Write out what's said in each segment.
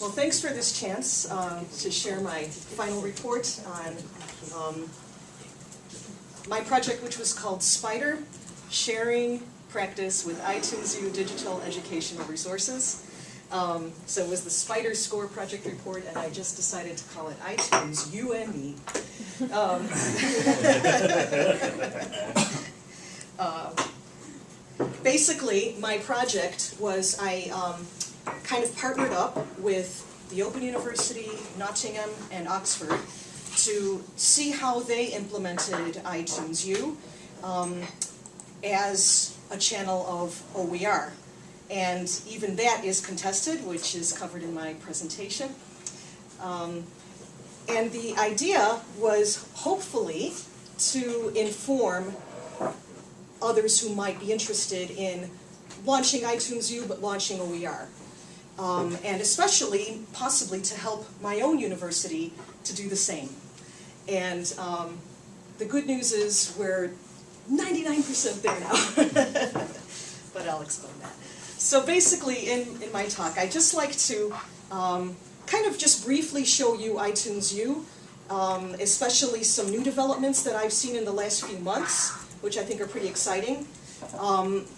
Well, thanks for this chance to share my final report on my project, which was called SPIDER, Sharing Practice with iTunes U Digital Educational Resources. So it was the SPIDER Score Project Report, and I just decided to call it iTunes You and Me. Basically, my project was I kind of partnered up with the Open University, Nottingham, and Oxford to see how they implemented iTunes U as a channel of OER. And even that is contested, which is covered in my presentation. And the idea was hopefully to inform others who might be interested in launching iTunes U but launching OER. And especially, possibly, to help my own university to do the same. And the good news is we're 99% there now. But I'll explain that. So basically, in my talk, I'd just like to kind of just briefly show you iTunes U, especially some new developments that I've seen in the last few months, which I think are pretty exciting.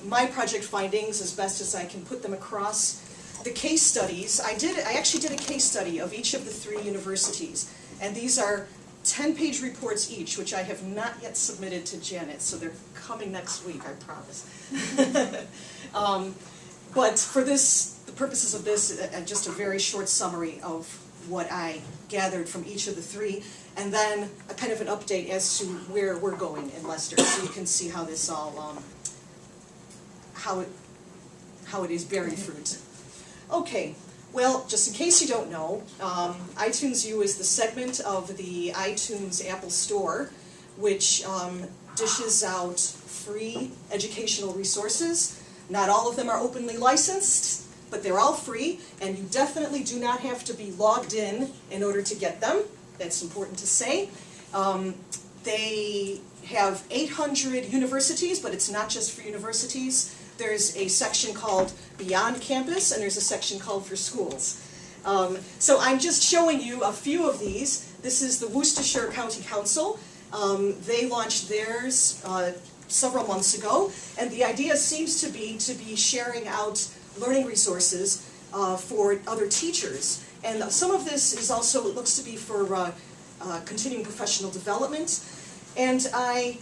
My project findings, as best as I can put them across. The case studies, I actually did a case study of each of the 3 universities, and these are 10-page reports each, which I have not yet submitted to Janet, so they're coming next week, I promise. But for the purposes of this, just a very short summary of what I gathered from each of the 3, and then a kind of an update as to where we're going in Leicester, so you can see how this all, how it is bearing fruit. Okay, well, just in case you don't know, iTunes U is the segment of the iTunes Apple Store, which dishes out free educational resources. Not all of them are openly licensed, but they're all free, and you definitely do not have to be logged in order to get them. That's important to say. They have 800 universities, but it's not just for universities. There's a section called Beyond Campus, and there's a section called For Schools. So I'm just showing you a few of these. This is the Worcestershire County Council. They launched theirs several months ago, and the idea seems to be sharing out learning resources for other teachers. And some of this is also, it looks to be for continuing professional development. And I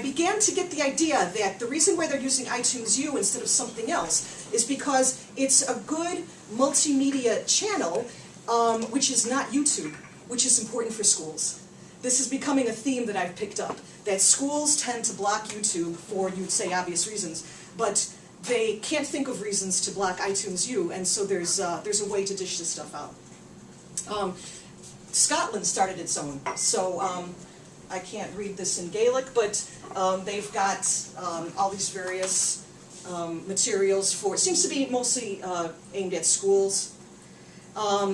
began to get the idea that the reason why they're using iTunes U instead of something else is because it's a good multimedia channel, which is not YouTube, which is important for schools. This is becoming a theme that I've picked up, that schools tend to block YouTube for, you'd say, obvious reasons, but they can't think of reasons to block iTunes U, and so there's a way to dish this stuff out. Scotland started its own, so I can't read this in Gaelic, but they've got all these various materials for, it seems to be mostly aimed at schools.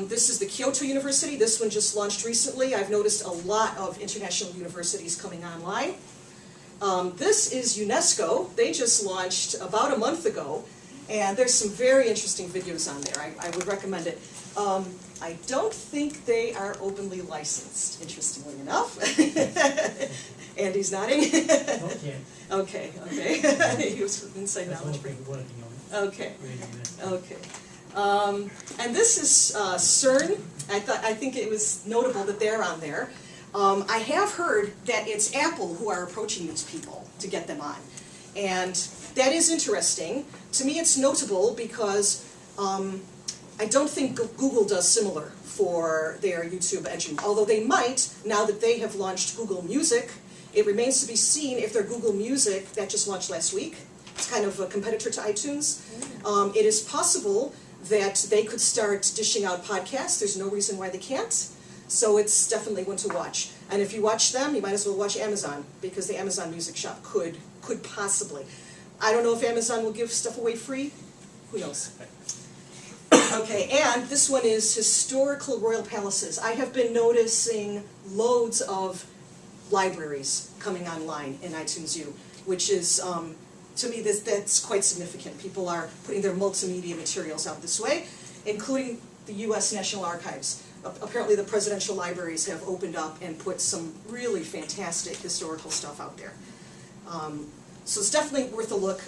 This is the Kyoto University. This one just launched recently. I've noticed a lot of international universities coming online. This is UNESCO. They just launched about a month ago, and there's some very interesting videos on there. I would recommend it. I don't think they are openly licensed, interestingly enough. Andy's nodding. Okay. Okay, okay. He didn't say knowledge. Okay, okay. And this is CERN. I think it was notable that they're on there. I have heard that it's Apple who are approaching these people to get them on. And that is interesting. To me it's notable because I don't think Google does similar for their YouTube Edu. Although they might, now that they have launched Google Music. It remains to be seen if their Google Music, that just launched last week, it's kind of a competitor to iTunes. It is possible that they could start dishing out podcasts. There's no reason why they can't. So it's definitely one to watch. And if you watch them, you might as well watch Amazon, because the Amazon Music Shop could possibly. I don't know if Amazon will give stuff away free. Who knows? Okay, and this one is Historical Royal Palaces. I have been noticing loads of libraries coming online in iTunes U, which is to me, that's quite significant. People are putting their multimedia materials out this way, including the U.S. National Archives. Apparently the presidential libraries have opened up and put some really fantastic historical stuff out there. So it's definitely worth a look.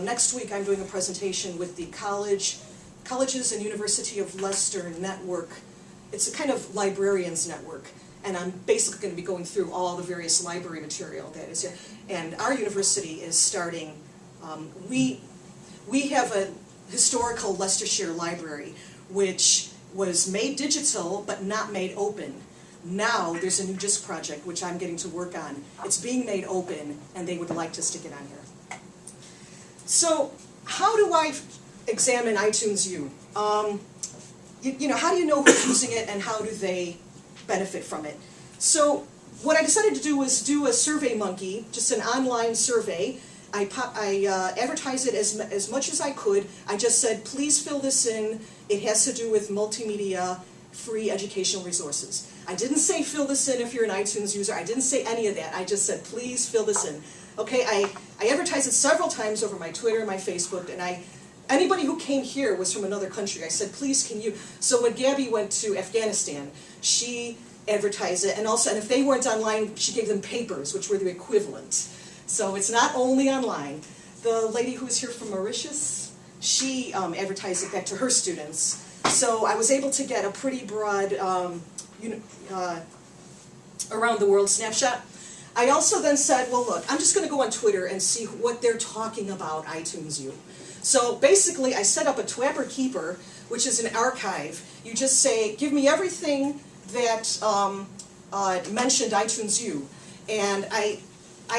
Next week I'm doing a presentation with the Colleges and University of Leicester network. It's a kind of librarians network, and I'm basically going to be going through all the various library material that is here. And our university is starting, we have a historical Leicestershire library which was made digital but not made open. Now there's a new JISC project which I'm getting to work on. It's being made open and they would like to stick it on here. So how do I examine iTunes U? You know, how do you know who's using it and how do they benefit from it? So what I decided to do was do a Survey Monkey, just an online survey. I advertised it as much as I could. I just said, please fill this in. It has to do with multimedia, free educational resources. I didn't say fill this in if you're an iTunes user. I didn't say any of that. I just said, please fill this in. Okay, I advertised it several times over my Twitter and my Facebook, and anybody who came here was from another country. I said, please can you. So when Gabby went to Afghanistan, she advertised it, and if they weren't online, she gave them papers, which were the equivalent. So it's not only online. The lady who was here from Mauritius, she advertised it back to her students. So I was able to get a pretty broad around the world snapshot. I also then said, well look, I'm just going to go on Twitter and see what they're talking about iTunes U. So basically I set up a Twapper Keeper, which is an archive. You just say, give me everything that mentioned iTunes U. And I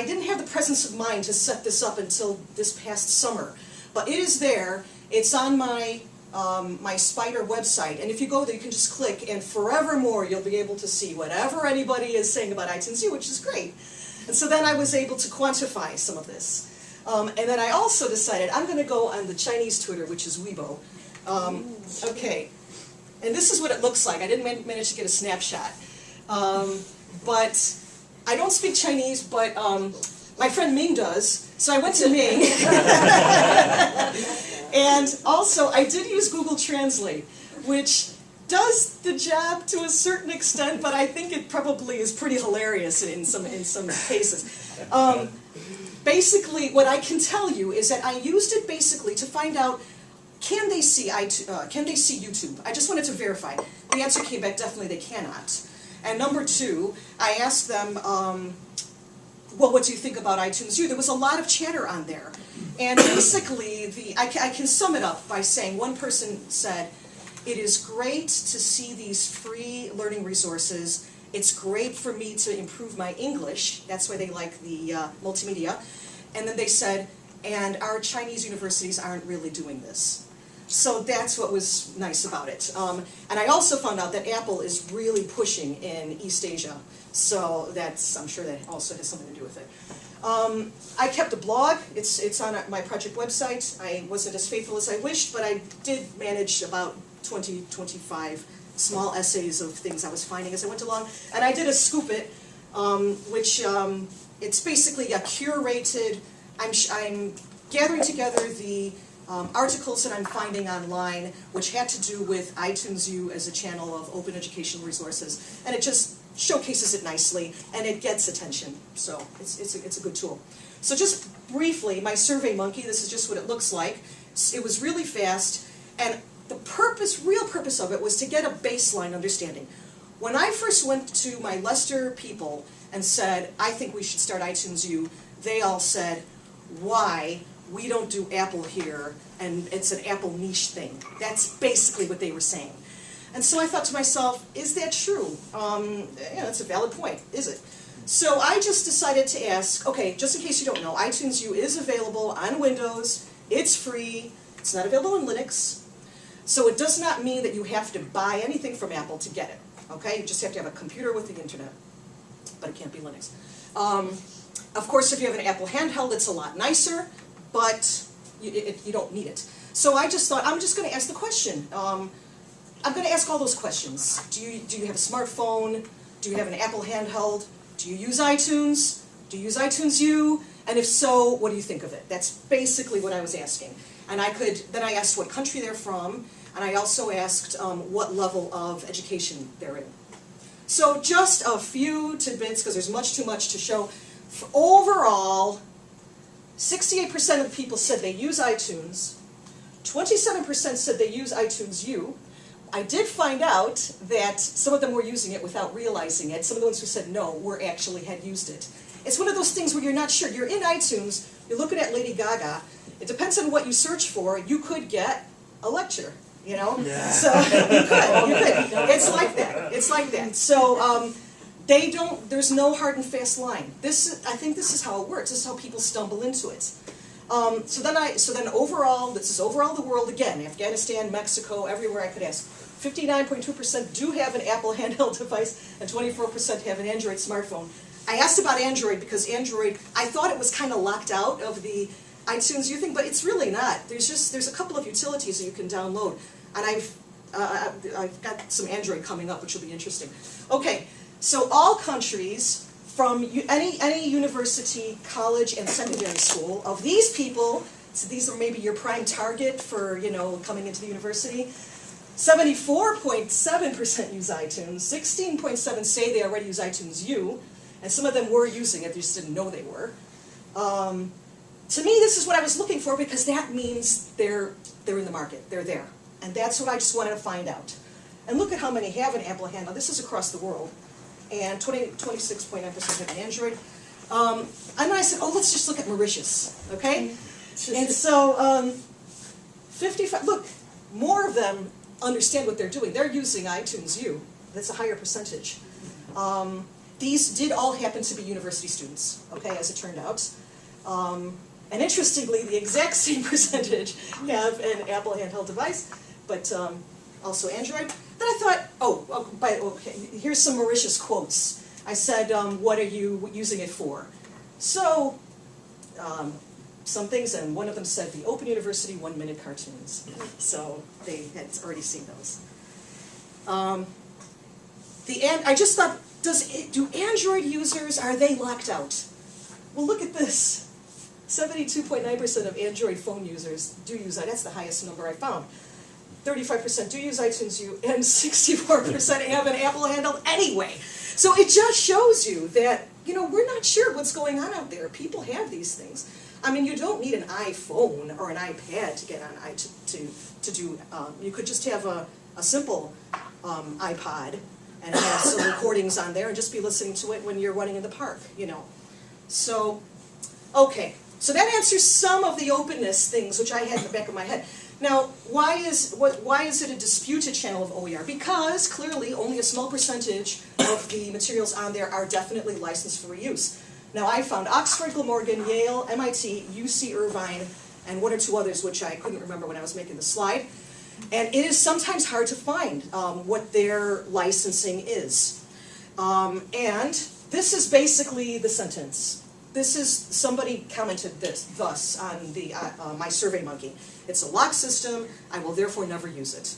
didn't have the presence of mind to set this up until this past summer. But it is there. It's on my my Spider website, and if you go there you can just click, and forevermore you'll be able to see whatever anybody is saying about iTunes U, which is great. And so then I was able to quantify some of this. And then I also decided I'm going to go on the Chinese Twitter, which is Weibo. Okay, and this is what it looks like. I didn't manage to get a snapshot. But I don't speak Chinese, but my friend Ming does, so I went to Ming. And also, I did use Google Translate, which does the job to a certain extent, but I think it probably is pretty hilarious in some cases. Basically, what I can tell you is that I used it basically to find out, can they see YouTube? I just wanted to verify. The answer came back, definitely they cannot. And number two, I asked them, well, what do you think about iTunes U? There was a lot of chatter on there. And basically, I can sum it up by saying, one person said, it is great to see these free learning resources. It's great for me to improve my English. That's why they like the multimedia. And then they said, and our Chinese universities aren't really doing this. So that's what was nice about it. And I also found out that Apple is really pushing in East Asia. So I'm sure that also has something to do with it. I kept a blog. It's on my project website. I wasn't as faithful as I wished, but I did manage about 20, 25 small essays of things I was finding as I went along. And I did a Scoop It, which it's basically a curated, I'm gathering together the articles that I'm finding online, which had to do with iTunes U as a channel of open educational resources. And it just showcases it nicely, and it gets attention. So it's a good tool. So just briefly, my Survey Monkey, this is just what it looks like. It was really fast, and the real purpose of it was to get a baseline understanding. When I first went to my Leicester people and said, I think we should start iTunes U, they all said, why? We don't do Apple here, and it's an Apple niche thing. That's basically what they were saying. And so I thought to myself, is that true? That's a valid point, is it? So I just decided to ask, okay, just in case you don't know, iTunes U is available on Windows, it's free, it's not available in Linux, so it does not mean that you have to buy anything from Apple to get it, okay? You just have to have a computer with the internet, but it can't be Linux. Of course, if you have an Apple handheld, it's a lot nicer, but you don't need it. So I just thought, I'm just going to ask the question. I'm going to ask all those questions. Do you have a smartphone? Do you have an Apple handheld? Do you use iTunes? Do you use iTunes U? And if so, what do you think of it? That's basically what I was asking. And then I asked what country they're from, and I also asked what level of education they're in. So just a few tidbits, because there's much too much to show. Overall, 68% of the people said they use iTunes. 27% said they use iTunes U. I did find out that some of them were using it without realizing it. Some of the ones who said no had used it. It's one of those things where you're not sure. You're in iTunes, you're looking at Lady Gaga. It depends on what you search for. You could get a lecture, you know? Yeah. So you could. It's like that. It's like that. So there's no hard and fast line. I think this is how it works. This is how people stumble into it. So then overall, this is overall the world again, Afghanistan, Mexico, everywhere I could ask. 59.2% do have an Apple handheld device and 24% have an Android smartphone. I asked about Android because Android, I thought it was kind of locked out of the iTunes U thing, but it's really not. There's a couple of utilities that you can download, and I've got some Android coming up, which will be interesting. Okay, so all countries, from any university, college, and secondary school, of these people, so these are maybe your prime target for, coming into the university, 74.7% use iTunes, 16.7% say they already use iTunes U, and some of them were using it, they just didn't know they were. To me, this is what I was looking for, because that means they're in the market, they're there. And that's what I just wanted to find out. And look at how many have an Apple handle. This is across the world. And 26.9% have an Android. And then I said, let's just look at Mauritius, okay? And so 55, look, more of them understand what they're doing. They're using iTunes U. That's a higher percentage. These did all happen to be university students, okay, as it turned out. And interestingly, the exact same percentage have an Apple handheld device, but also Android. Then I thought, okay, here's some Mauritius quotes. I said, what are you using it for? So, some things, and one of them said, the Open University 1-minute cartoons. So, they had already seen those. I just thought, do Android users, are they locked out? Well, look at this. 72.9% of Android phone users do use that. That's the highest number I found. 35% do use iTunes U, and 64% have an Apple handle anyway. So it just shows you that, we're not sure what's going on out there. People have these things. I mean, you don't need an iPhone or an iPad to get on to do. You could just have a simple iPod and have some recordings on there and just be listening to it when you're running in the park, So, okay. So that answers some of the openness things which I had in the back of my head. Now, why is it a disputed channel of OER? Because clearly only a small percentage of the materials on there are definitely licensed for reuse. Now, I found Oxford, Glamorgan, Yale, MIT, UC Irvine, and one or two others which I couldn't remember when I was making the slide. And it is sometimes hard to find what their licensing is. And this is basically the sentence. This is, somebody commented thus on the my SurveyMonkey. It's a locked system, I will therefore never use it.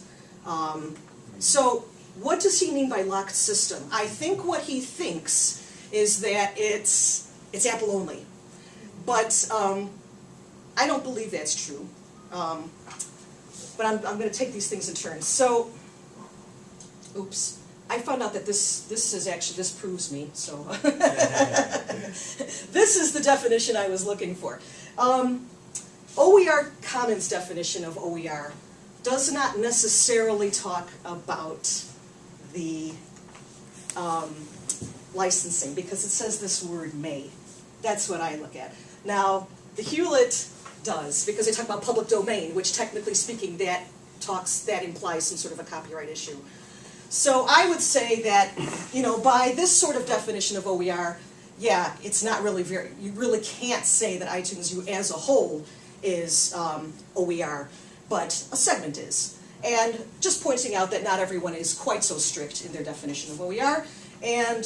So what does he mean by locked system? I think what he thinks is that it's Apple only. But I don't believe that's true. But I'm going to take these things in turns. So, oops. I found out that this proves me, so. This is the definition I was looking for. OER Commons definition of OER does not necessarily talk about the licensing, because it says this word may. That's what I look at. Now, the Hewlett does, because they talk about public domain, which technically speaking, that implies some sort of a copyright issue. So I would say that, by this sort of definition of OER, yeah, it's not really you really can't say that iTunes U as a whole is OER, but a segment is. And just pointing out that not everyone is quite so strict in their definition of OER. And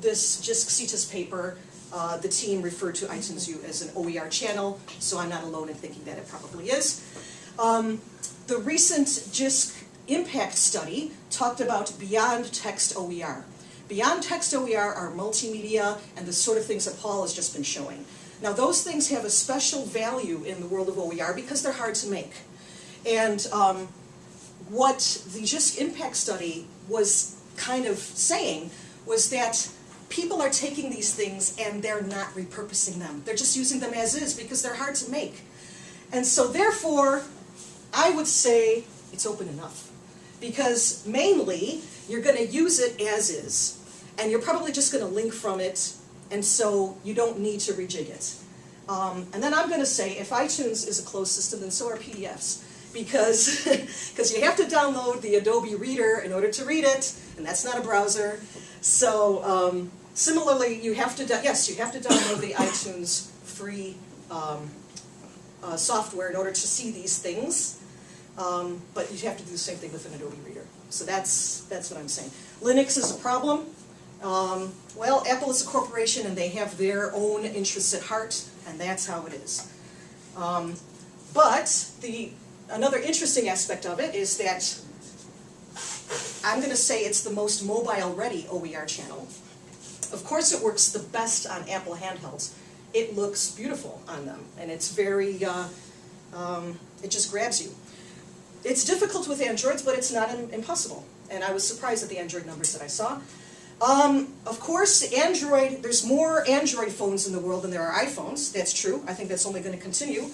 this JISC CETAS paper, the team referred to iTunes U as an OER channel, so I'm not alone in thinking that it probably is. The recent JISC impact study talked about beyond text OER. Beyond text OER are multimedia and the sort of things that Paul has just been showing. Now those things have a special value in the world of OER because they're hard to make. And what the JISC impact study was kind of saying was that people are taking these things and they're not repurposing them. They're just using them as is because they're hard to make. And so therefore, I would say it's open enough. Because mainly, you're going to use it as is. And you're probably just going to link from it, and so you don't need to rejig it. And then I'm going to say, if iTunes is a closed system, then so are PDFs. Because you have to download the Adobe Reader in order to read it, and that's not a browser. So similarly, you have to download the iTunes free software in order to see these things. But you have to do the same thing with an Adobe Reader. So that's what I'm saying. Linux is a problem. Well, Apple is a corporation and they have their own interests at heart, and that's how it is. But another interesting aspect of it is that I'm going to say it's the most mobile-ready OER channel. Of course it works the best on Apple handhelds. It looks beautiful on them, and it's very, it just grabs you. It's difficult with Androids, but it's not impossible. And I was surprised at the Android numbers that I saw. Of course, Android, there's more Android phones in the world than there are iPhones. That's true. I think that's only going to continue.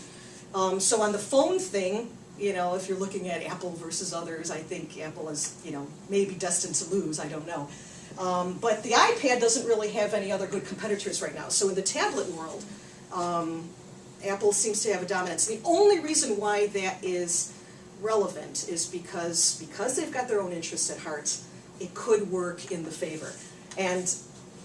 So on the phone thing, you know, if you're looking at Apple versus others, I think Apple is, you know, maybe destined to lose. I don't know. But the iPad doesn't really have any other good competitors right now. So in the tablet world, Apple seems to have a dominance. The only reason why that is relevant is because they've got their own interests at heart, it could work in the favor. And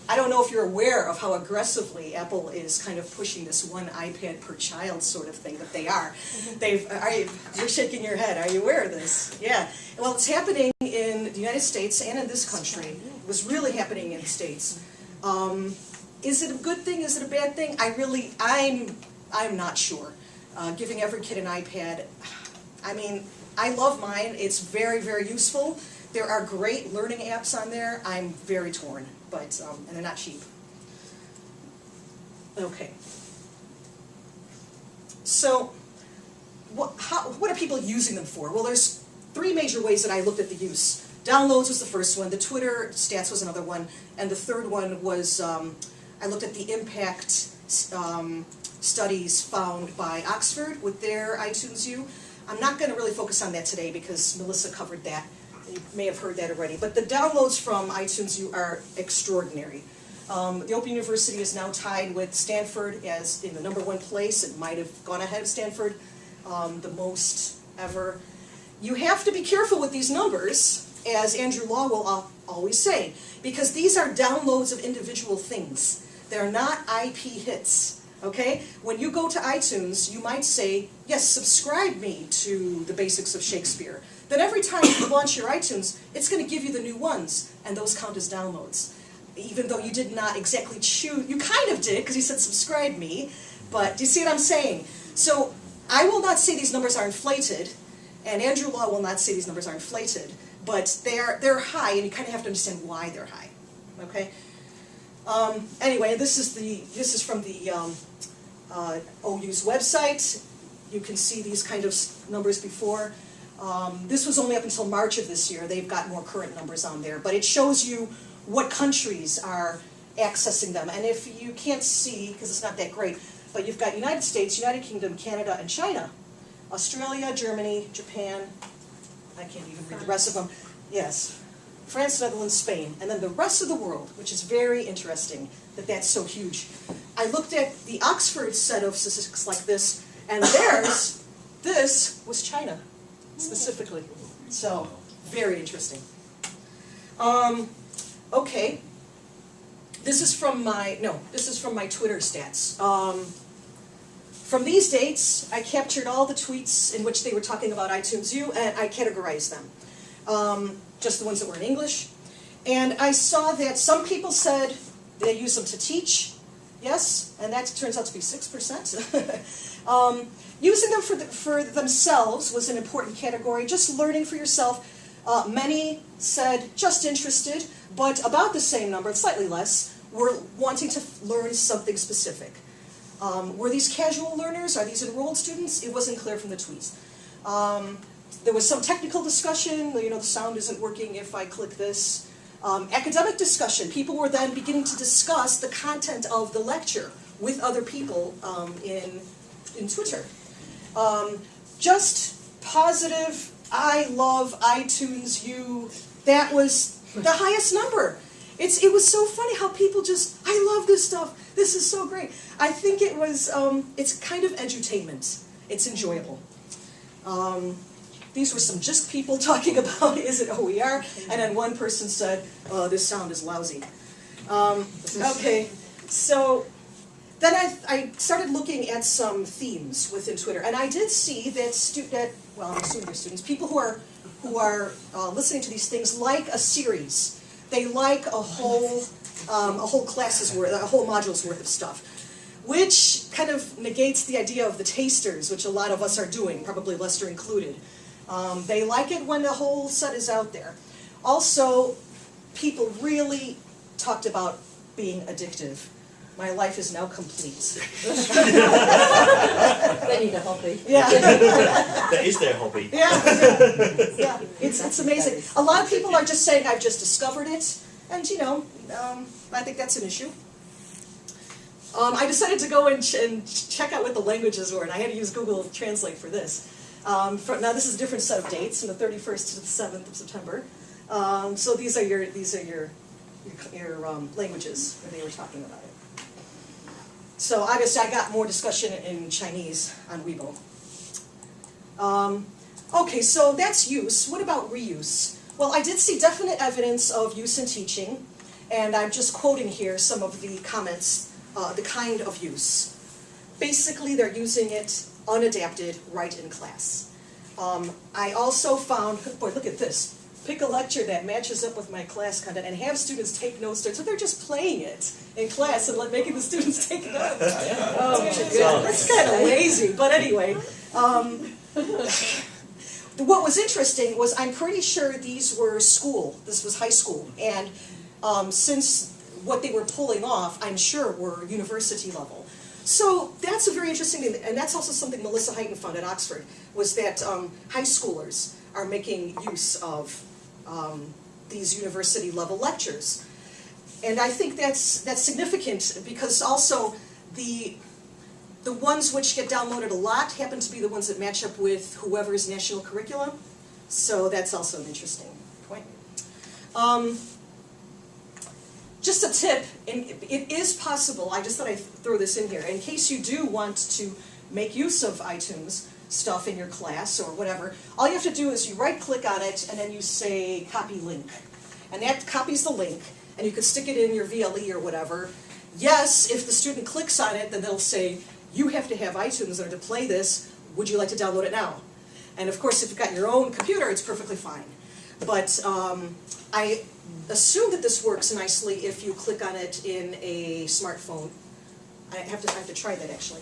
I don't know if you're aware of how aggressively Apple is kind of pushing this one iPad per child sort of thing, but they are. You're shaking your head. Are you aware of this? Yeah. Well, it's happening in the United States and in this country. It was really happening in the States. Is it a good thing? Is it a bad thing? I'm not sure. Giving every kid an iPad, I mean, I love mine. It's very, very useful. There are great learning apps on there. I'm very torn, but and they're not cheap. Okay. So, what are people using them for? Well, there's three major ways that I looked at the use. Downloads was the first one. The Twitter stats was another one, and the third one was I looked at the impact studies found by Oxford with their iTunes U. I'm not going to really focus on that today because Melissa covered that. You may have heard that already. But the downloads from iTunes U are extraordinary. The Open University is now tied with Stanford as in the #1 place. It might have gone ahead of Stanford, the most ever. You have to be careful with these numbers, as Andrew Law will always say, because these are downloads of individual things. They're not IP hits. Okay? When you go to iTunes, you might say, yes, subscribe me to the basics of Shakespeare. Then every time you launch your iTunes, it's going to give you the new ones, and those count as downloads. Even though you did not exactly choose, you kind of did, because you said subscribe me, but do you see what I'm saying? So I will not say these numbers are inflated, and Andrew Law will not say these numbers are inflated, but they're high, and you kind of have to understand why they're high. Okay? Anyway, this is from the OU's website. You can see these kind of numbers before. This was only up until March of this year. They've got more current numbers on there, but it shows you what countries are accessing them. And if you can't see, because it's not that great, but you've got United States, United Kingdom, Canada, and China. Australia, Germany, Japan, I can't even read the rest of them. Yes. France, Netherlands, Spain, and then the rest of the world, which is very interesting that that's so huge. I looked at the Oxford set of statistics like this, and this was China, specifically. So, very interesting. Okay. This is from my Twitter stats. From these dates, I captured all the tweets in which they were talking about iTunes U, and I categorized them. Just the ones that were in English. And I saw that some people said they use them to teach, yes, and that turns out to be 6%. Using them for themselves was an important category, just learning for yourself. Many said just interested, but about the same number, slightly less, were wanting to learn something specific. Were these casual learners? Are these enrolled students? It wasn't clear from the tweets. There was some technical discussion, the sound isn't working if I click this. Academic discussion. People were then beginning to discuss the content of the lecture with other people in Twitter. Just positive, I love iTunes U. That was the highest number. It was so funny how people just, I love this stuff. This is so great. I think it was, it's kind of edutainment. It's enjoyable. These were some just people talking about, is it OER? And then one person said, this sound is lousy. Okay, so then I started looking at some themes within Twitter, and I did see that well, I'm assuming they're students, people who are listening to these things like a series. They like a whole class's worth, a whole module's worth of stuff, which kind of negates the idea of the tasters, which a lot of us are doing, probably Lester included. They like it when the whole set is out there. Also, people really talked about being addictive. My life is now complete. They need a hobby. Yeah. That is their hobby. Yeah. It's amazing. A lot of people are just saying, I've just discovered it, and I think that's an issue. I decided to go and check out what the languages were, and I had to use Google Translate for this. Now this is a different set of dates, from the 31st to the 7th of September. So these are your languages where they were talking about it. So obviously I got more discussion in Chinese on Weibo. Okay, so that's use. What about reuse? Well, I did see definite evidence of use in teaching, and I'm just quoting here some of the comments, the kind of use. Basically, they're using it unadapted right in class. I also found, boy, look at this. Pick a lecture that matches up with my class content and have students take notes. So they're just playing it in class and making the students take notes. That's kind of lazy, but anyway. What was interesting was I'm pretty sure these were this was high school, and since what they were pulling off, I'm sure were university level. So that's a very interesting thing, and that's also something Melissa Heighton found at Oxford, was that high schoolers are making use of these university level lectures. And I think that's significant, because also the ones which get downloaded a lot happen to be the ones that match up with whoever's national curriculum. So that's also an interesting point. Just a tip, and it is possible, I just thought I'd throw this in here, in case you do want to make use of iTunes stuff in your class or whatever, all you have to do is you right-click on it and then you say copy link. And that copies the link, and you can stick it in your VLE or whatever. Yes, if the student clicks on it, then they'll say, you have to have iTunes in order to play this, would you like to download it now? And of course, if you've got your own computer, it's perfectly fine. But I assume that this works nicely if you click on it in a smartphone. I have to try that, actually.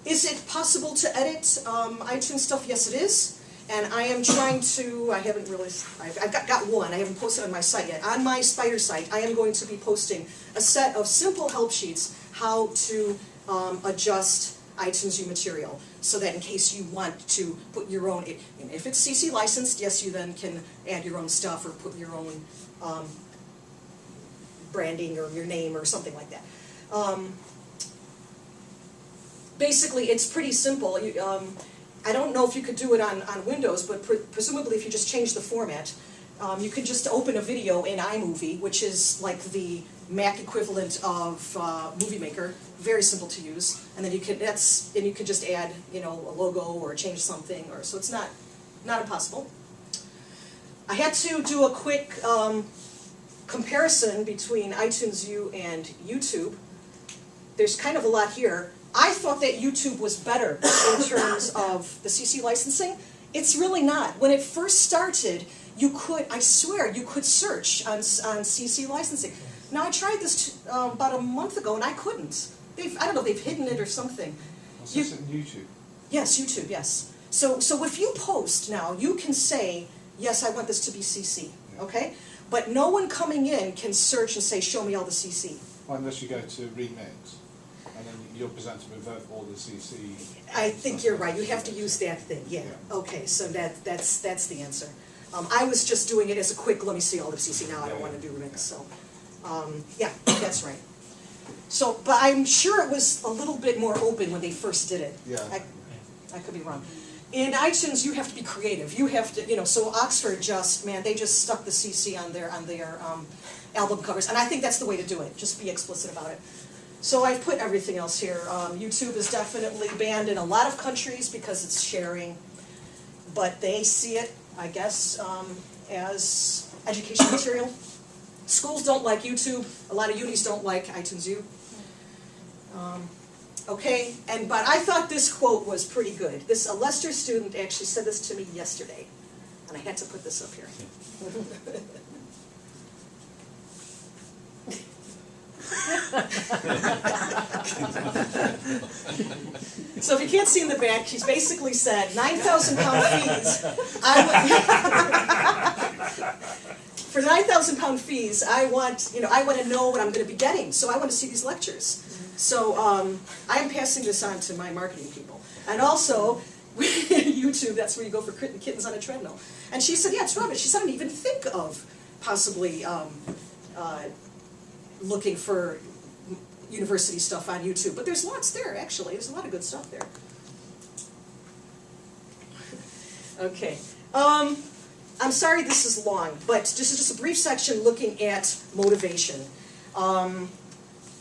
Is it possible to edit iTunes stuff? Yes, it is. And I am trying to, I've got one, I haven't posted on my site yet. On my Spider site, I am going to be posting a set of simple help sheets how to adjust iTunes U material, so that in case you want to put your own, if it's CC licensed, yes, you then can add your own stuff or put your own branding or your name or something like that. Basically, it's pretty simple. I don't know if you could do it on Windows, but presumably if you just change the format, you could just open a video in iMovie, which is like the Mac equivalent of Movie Maker. Very simple to use, and then you can just add a logo or change something, so it's not impossible. I had to do a quick comparison between iTunes U and YouTube. There's kind of a lot here. I thought that YouTube was better in terms of the CC licensing. It's really not. When it first started, I swear, you could search on CC licensing. Now, I tried this about a month ago, and I couldn't. I don't know, they've hidden it or something. What's this on YouTube? Yes, YouTube, yes. So if you post now, you can say, yes, I want this to be CC, okay? But no one coming in can search and say, show me all the CC. Well, unless you go to Remix, and then you're presenting with all the CC. I think you're right, you have to use that thing, yeah. Okay, so that's the answer. I was just doing it as a quick, let me see all the CC now, I don't want to do remix, so, yeah, that's right. So, but I'm sure it was a little bit more open when they first did it. Yeah. I could be wrong. In iTunes, you have to be creative. You have to, so Oxford they just stuck the CC on their album covers, and I think that's the way to do it. Just be explicit about it. So I've put everything else here. YouTube is definitely banned in a lot of countries because it's sharing, but they see it, I guess, as education material. Schools don't like YouTube. A lot of unis don't like iTunes U. Okay, but I thought this quote was pretty good. A Leicester student actually said this to me yesterday, and I had to put this up here. So if you can't see in the back, she's basically said, £9,000 fees, for £9,000 fees, I want to know what I'm going to be getting, so I want to see these lectures. So I'm passing this on to my marketing people. And also, YouTube, that's where you go for kittens on a treadmill. And she said, yeah, it's rubbish. She said, I didn't even think of possibly looking for university stuff on YouTube. But there's lots there, actually. There's a lot of good stuff there. Okay. I'm sorry this is long, but this is just a brief section looking at motivation.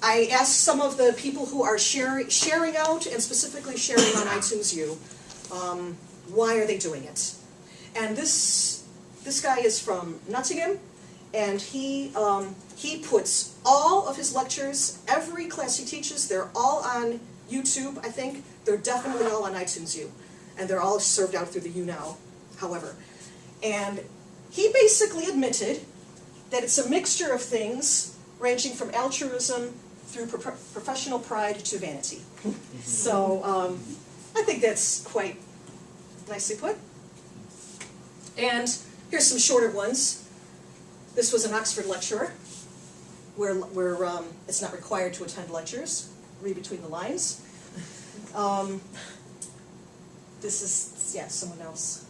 I asked some of the people who are sharing out, and specifically sharing on iTunes U, why are they doing it? And this guy is from Nottingham, and he puts all of his lectures, every class he teaches, they're all on YouTube, I think. They're definitely all on iTunes U, and they're all served out through the U now, however. And he basically admitted that it's a mixture of things ranging from altruism through professional pride to vanity. So I think that's quite nicely put. And here's some shorter ones. This was an Oxford lecturer where it's not required to attend lectures. Read between the lines. This is, yeah, someone else.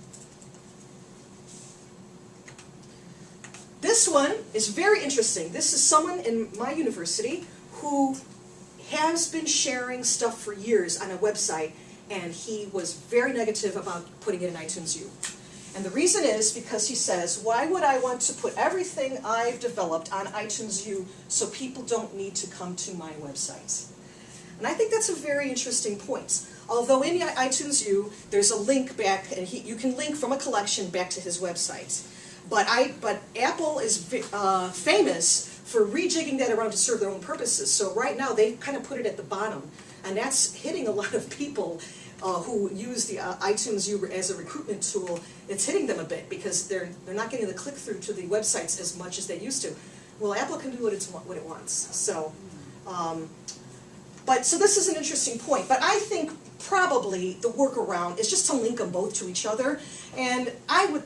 This one is very interesting. This is someone in my university who has been sharing stuff for years on a website, and he was very negative about putting it in iTunes U. And the reason is because he says, why would I want to put everything I've developed on iTunes U so people don't need to come to my website? And I think that's a very interesting point. Although in iTunes U, there's a link back, and you can link from a collection back to his website. But Apple is famous for rejigging that around to serve their own purposes. So right now, they've kind of put it at the bottom, and that's hitting a lot of people who use the iTunes U as a recruitment tool. It's hitting them a bit because they're not getting the click-through to the websites as much as they used to. Well, Apple can do what it wants. So, so this is an interesting point. But I think probably the workaround is just to link them both to each other. And I would,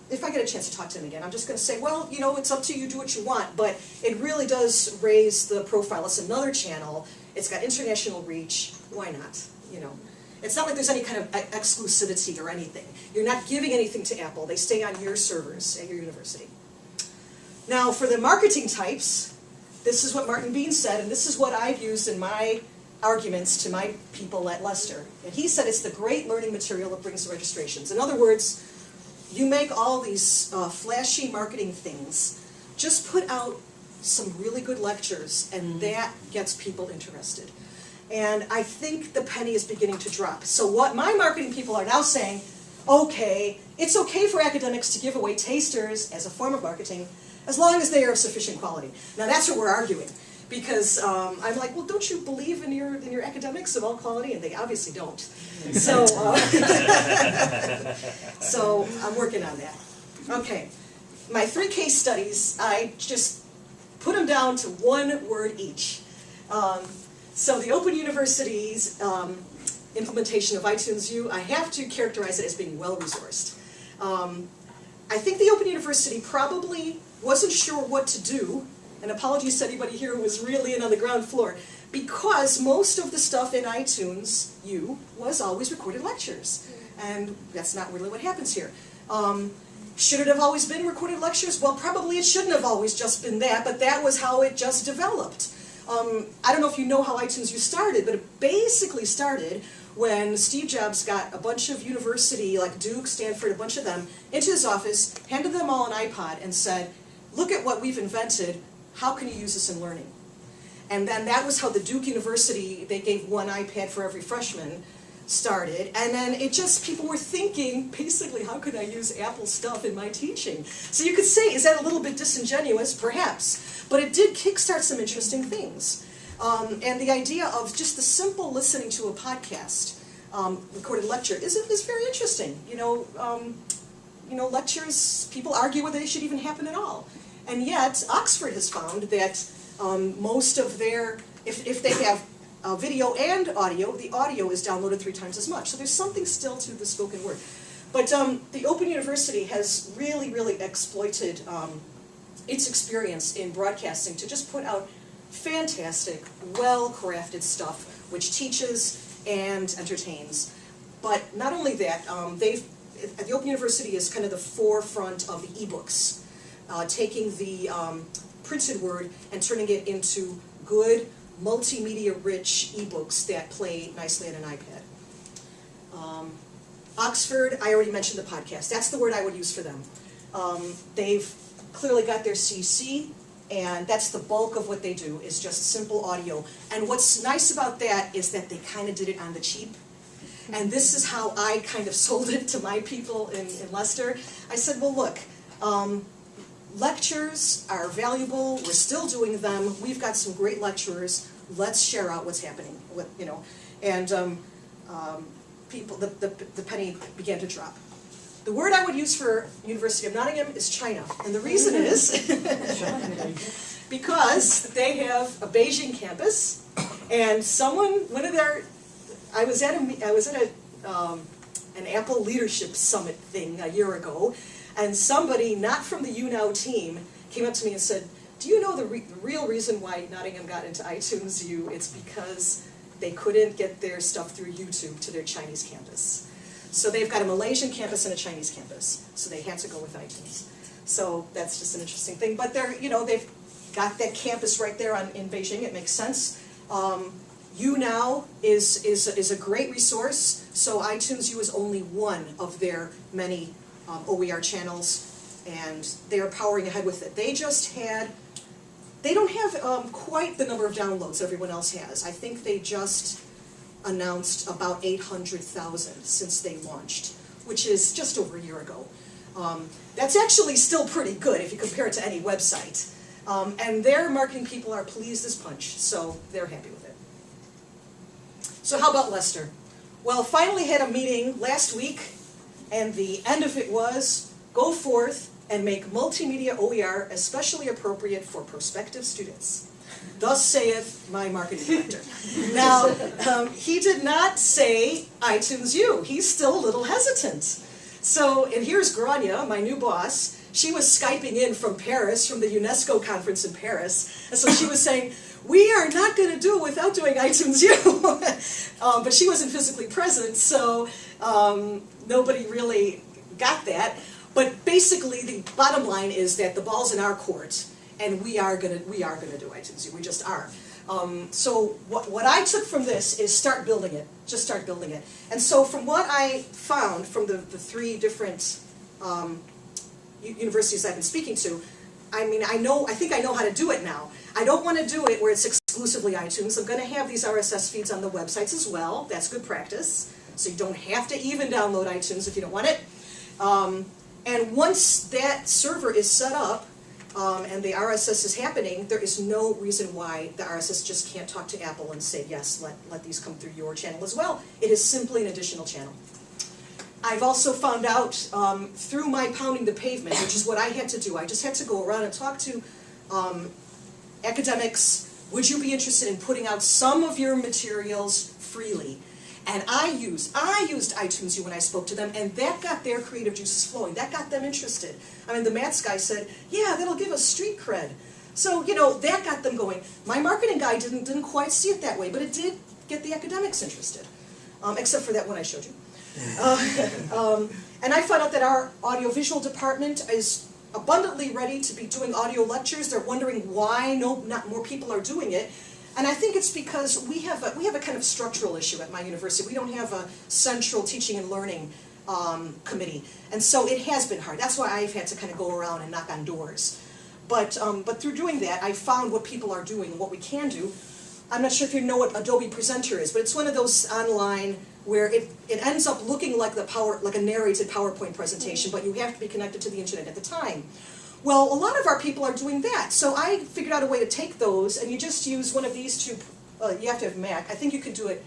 if I get a chance to talk to him again, I'm just going to say, well, it's up to you, do what you want, but it really does raise the profile. It's another channel. It's got international reach. Why not? It's not like there's any kind of exclusivity or anything. You're not giving anything to Apple. They stay on your servers at your university. Now, for the marketing types, this is what Martin Bean said, and this is what I've used in my arguments to my people at Leicester. And he said it's the great learning material that brings the registrations. In other words, you make all these flashy marketing things, just put out some really good lectures, and that gets people interested. And I think the penny is beginning to drop. So what my marketing people are now saying, okay, it's okay for academics to give away tasters as a form of marketing, as long as they are of sufficient quality. Now that's what we're arguing. Because I'm like, well, don't you believe in your academics of all quality? And they obviously don't. So, so I'm working on that. Okay, my 3 case studies, I just put them down to 1 word each. So the Open University's implementation of iTunes U, I have to characterize it as being well-resourced. I think the Open University probably wasn't sure what to do. And apologies to anybody here who was really in on the ground floor. because most of the stuff in iTunes U was always recorded lectures. And that's not really what happens here. Should it have always been recorded lectures? Well, probably it shouldn't have always just been that, but that was how it just developed. I don't know if you know how iTunes U started, but it basically started when Steve Jobs got a bunch of university, like Duke, Stanford, a bunch of them, into his office, handed them all an iPod, and said, look at what we've invented, how can you use this in learning? And then that was how the Duke University, they gave one iPad for every freshman, started. And then it just, people were thinking, basically, how could I use Apple stuff in my teaching? So you could say, is that a little bit disingenuous? Perhaps. But it did kickstart some interesting things. And the idea of just the simple listening to a podcast, recorded lecture, is very interesting. You know, lectures, people argue whether they should even happen at all. And yet, Oxford has found that most of their, if they have video and audio, the audio is downloaded 3 times as much. So there's something still to the spoken word. But the Open University has really, really exploited its experience in broadcasting to just put out fantastic, well-crafted stuff, which teaches and entertains. But not only that, the Open University is kind of the forefront of the ebooks, taking the printed word and turning it into good, multimedia-rich ebooks that play nicely on an iPad. Oxford, I already mentioned the podcast. That's the word I would use for them. They've clearly got their CC, and that's the bulk of what they do, is just simple audio. And what's nice about that is that they kind of did it on the cheap. And this is how I kind of sold it to my people in Leicester. I said, well, look, lectures are valuable. We're still doing them. We've got some great lecturers. Let's share out what's happening. And people, the penny began to drop. The word I would use for University of Nottingham is China. And the reason is because they have a Beijing campus, and I was at an Apple Leadership Summit thing a year ago, and somebody not from the YouNow team came up to me and said, do you know the real reason why Nottingham got into iTunes U? It's because they couldn't get their stuff through YouTube to their Chinese campus. So they've got a Malaysian campus and a Chinese campus, so they had to go with iTunes. So that's just an interesting thing. But they've got that campus right there in Beijing. It makes sense. YouNow is a great resource. So iTunes U is only one of their many OER channels, and they are powering ahead with it. They don't have quite the number of downloads everyone else has. I think they just announced about 800,000 since they launched, which is just over a year ago. That's actually still pretty good if you compare it to any website. And their marketing people are pleased as punch, so they're happy with it. So how about Leicester? Well, finally had a meeting last week, and the end of it was, go forth and make multimedia OER especially appropriate for prospective students. Thus saith my marketing director. Now, he did not say iTunes U. He's still a little hesitant. So, and here's Grania, my new boss. She was Skyping in from Paris, from the UNESCO conference in Paris. And so she was saying, we are not going to do it without doing iTunes U. But she wasn't physically present, so nobody really got that. But basically, the bottom line is that the ball's in our court, and we are gonna do iTunes U. We just are. So what I took from this is start building it. Just start building it. And so from what I found from the 3 different universities I've been speaking to, I think I know how to do it now. I don't want to do it where it's exclusively iTunes. I'm going to have these RSS feeds on the websites as well. That's good practice. So you don't have to even download iTunes if you don't want it. And once that server is set up, and the RSS is happening, there is no reason why the RSS just can't talk to Apple and say, yes, let these come through your channel as well. It is simply an additional channel. I've also found out through my pounding the pavement, which is what I had to do. I just had to go around and talk to academics. Would you be interested in putting out some of your materials freely? And I used iTunes U when I spoke to them, and that got their creative juices flowing. That got them interested. I mean, the Mats guy said, yeah, that'll give us street cred. So, you know, that got them going. My marketing guy didn't quite see it that way, but it did get the academics interested, except for that one I showed you. And I found out that our audiovisual department is abundantly ready to be doing audio lectures. They're wondering why not more people are doing it. And I think it's because we have a kind of structural issue at my university. We don't have a central teaching and learning committee. And so it has been hard. That's why I've had to kind of go around and knock on doors. But through doing that, I found what people are doing and what we can do. I'm not sure if you know what Adobe Presenter is, but it's one of those online where it ends up looking like a narrated PowerPoint presentation, but you have to be connected to the internet at the time. Well, a lot of our people are doing that, so I figured out a way to take those, and you just use one of these two. You have to have Mac. I think you could do it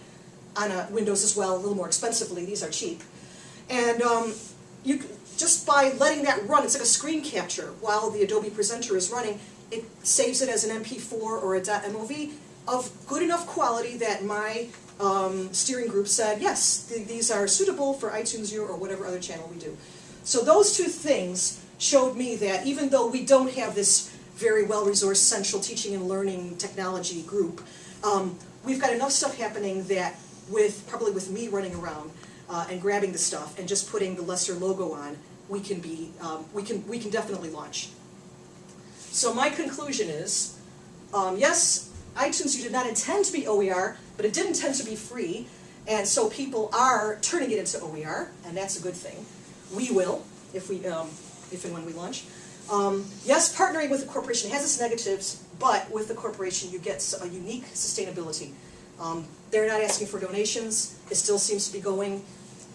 on Windows as well, a little more expensively. These are cheap, and you just by letting that run, it's like a screen capture while the Adobe Presenter is running. It saves it as an MP4 or a .mov of good enough quality that my steering group said, yes, these are suitable for iTunes U or whatever other channel we do. So those two things showed me that even though we don't have this very well-resourced central teaching and learning technology group, we've got enough stuff happening that probably with me running around and grabbing the stuff and just putting the lesser logo on, we can definitely launch. So my conclusion is, yes, iTunes U did not intend to be OER, but it did intend to be free, and so people are turning it into OER, and that's a good thing. We will, if and when we launch. Yes, partnering with a corporation has its negatives, but with the corporation you get a unique sustainability. They're not asking for donations. It still seems to be going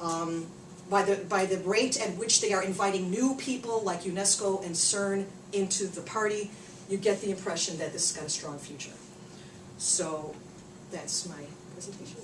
by the rate at which they are inviting new people like UNESCO and CERN into the party. You get the impression that this has got a strong future. So that's my presentation.